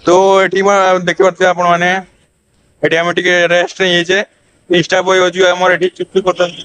তো ଏଠି ଦେଖି ପାରୁଥିବେ ଆପଣ ମାନେ ଏଠି ଆମେ ଟିକେ ରେଷ୍ଟ ନେଇଯାଇଛେ ଇଷ୍ଟା ବୟ ହଉଛି ଆମର ଏଠି ଚୁକ୍ତି କରୁଛନ୍ତି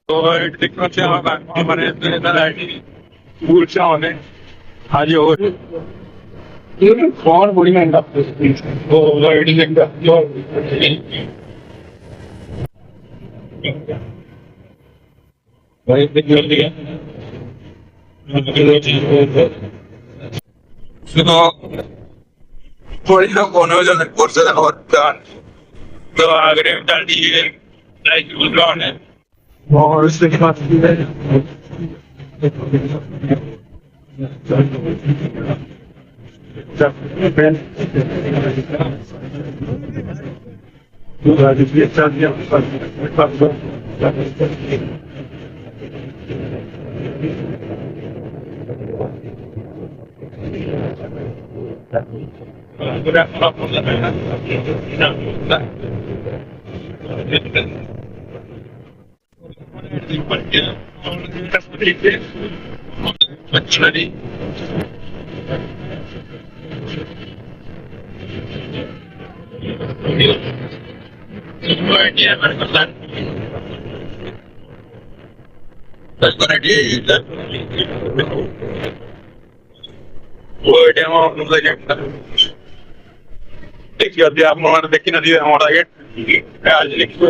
तो ଏଠି ଦେଖି ପାରୁଥିବେ ମାନେ ସ୍କୁଲ ଛୁଆମାନେ ଆଜି कौन बड़ी महंगा वो एडिटिंग का भाई जल्दी तो बड़ी ना कौन हो जाने कोर्स है और तो आगे डाल दीजिए लाइक उल्टा है और उसके बाद देखिए आप हमारे देखी नदी हमारा गेट आज देखिए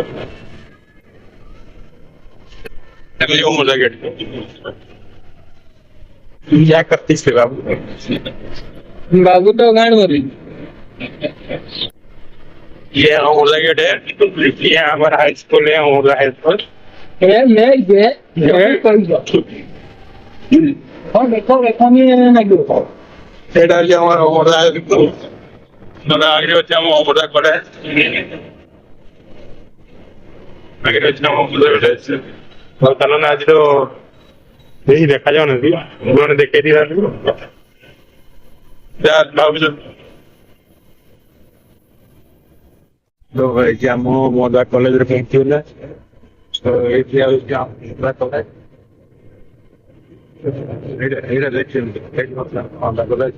मजा गेट क्या करती से बाबू बाबू तो गाड़ मरी ये हमारा गेट है ये हमारा हाई स्कूल है हमारा हाई स्कूल मैं ये और देखो मैं ना क्यों এটা যে আমার অবদা দাদা আগে হচ্ছে আমার অবদা করে আগে হচ্ছে আমার অবদা হচ্ছে তাহলে না আজ তো এই দেখা যাও না ওখানে দেখে দিয়ে রাখবো ভাবছো তো এই যে আমার মজা কলেজের পড়তে হলে তো এই যে আমরা কলেজ এটা দেখছেন আমরা কলেজ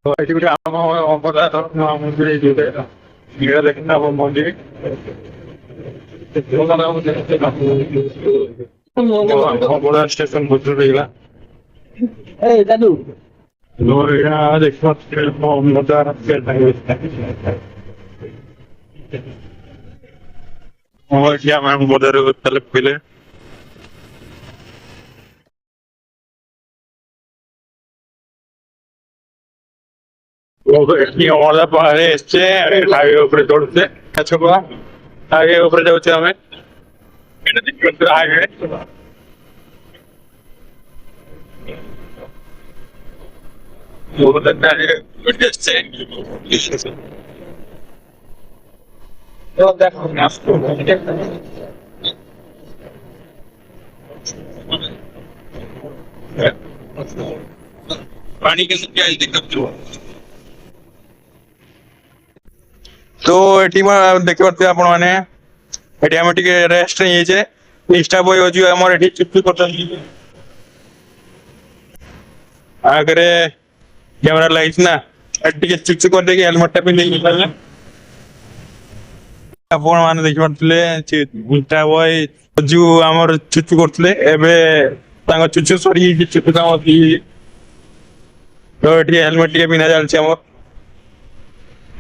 তো এই যে আমার অবদা মন্দিরে যেতে এটা দেখেন না আমার মন্দিরে বড় স্টেশন বুঝতে পেলা এই দাদু লোরা দেখো মজা রাখতে और क्या मैम उधर तलब पेले वाला पहाड़े इससे हाईवे ऊपर चढ़ते अच्छा हुआ हाईवे ऊपर जाते हमें हाईवे वो लगता है पानी के साथ क्या दिक्कत हुआ तो एटी में देखि पारते आपण माने एटी हम टिके रेस्ट नहीं जे इंस्टा बॉय हो जो हमर एटी चुप्पी करता आगरे कैमरा लाइट ना एटी के चुप कर देके हेलमेट टा पिन देके चलले आपण माने देखि पारतले इंस्टा बॉय जो हमर चुप्पी करतले एबे तांग चुचु सरी चुप्पी काम की तो एटी हेलमेट के बिना चल छे हमर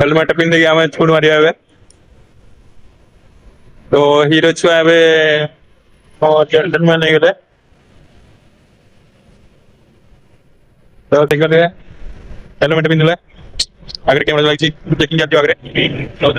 हेलमेट पिन देके हमें छुड़ मारिया है तो हीरो छुआ है और जेंटलमैन नहीं गले तो देखो ले हेलमेट पिन ले अगर कैमरा लाइट चेकिंग करते हो अगर तो